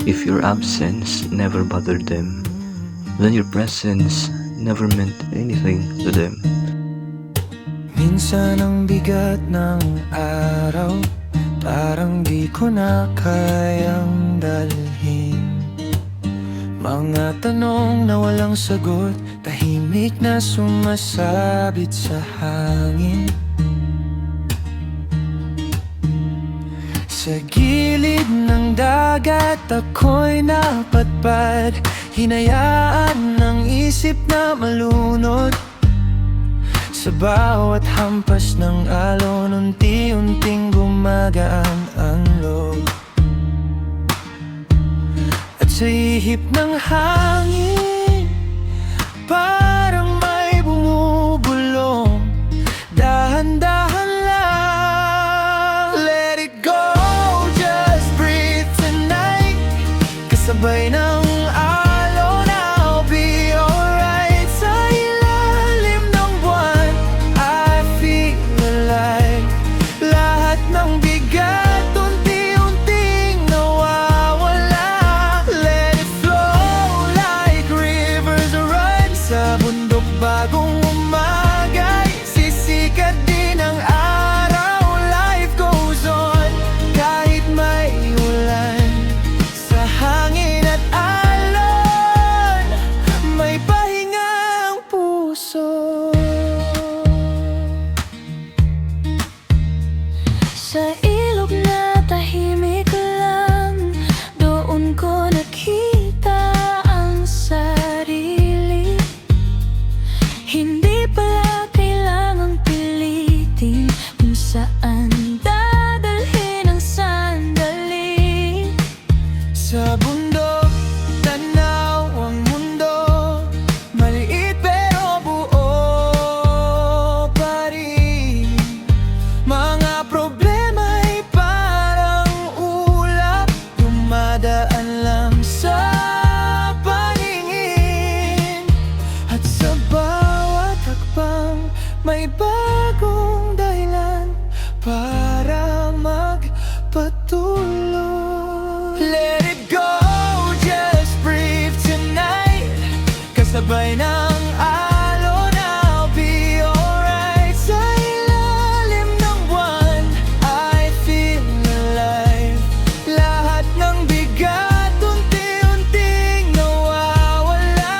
If your absence never bothered them, then your presence never meant anything to them. Minsan ang bigat ng araw, parang di ko na kayang dalhin. Mga tanong na walang sagot, tahimik na sumasabit sa hangin. Sa gilid ng dagat ako'y napadpad, hinayaan ng isip na malunod. Sa bawat hampas ng alon, unti-unting gumagaan ang loob. At sa ihip ng hangin, parang may bumubulong, dahan-dahan lang. Let it go, just breathe tonight. Kasabay ng alon, I'll be alright. Sa ilalim ng buwan, I feel alive. Lahat ng bigat unti-unting nawawala. Let it flow like rivers run. Sa bundok bagong umagay, sisikat din ang araw. Life goes on kahit may ulan. Sa hangin at alon, may pahingang puso. Sa ilog na tahimik lang, doon ko nakita ang sarili. Hindi pala kailangang pilitin kung saan dadalhin ang sandali. Sa bundok, tanaw ang mundo. Maliit pero buo pa rin. Mga problema'y parang ulap, dumadaan lang sa paningin. At sa bawat hakbang, may bagong dahilan para magpatuloy. Let it go, just breathe tonight. Kasabay ng alon, I'll be alright. Sa ilalim ng buwan, I feel alive. Lahat ng bigat unti-unting nawawala.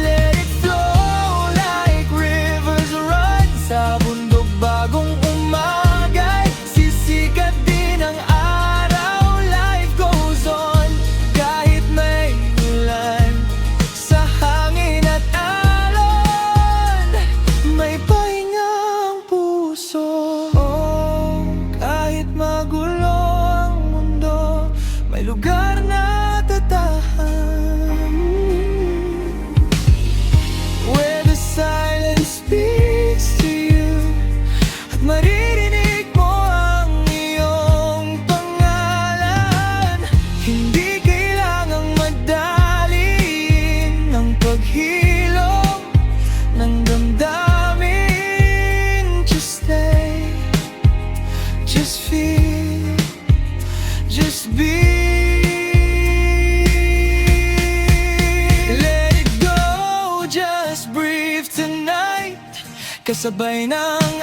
Let it flow like rivers run. Sa bundok bagong umagay, sisikat din ang araw. Life goes on kahit may ulan. Sa hangin at alon, may pahingang puso. Oh, kahit magulo ang mundo, may lugar na tatahan. Where the silence speaks to you, at maririnig mo ang iyong pangalan. Hindi kailangang madaliin ang paghilom ng damdamin. Just stay, just feel, just be. Let it go, just breathe tonight. Kasabay ng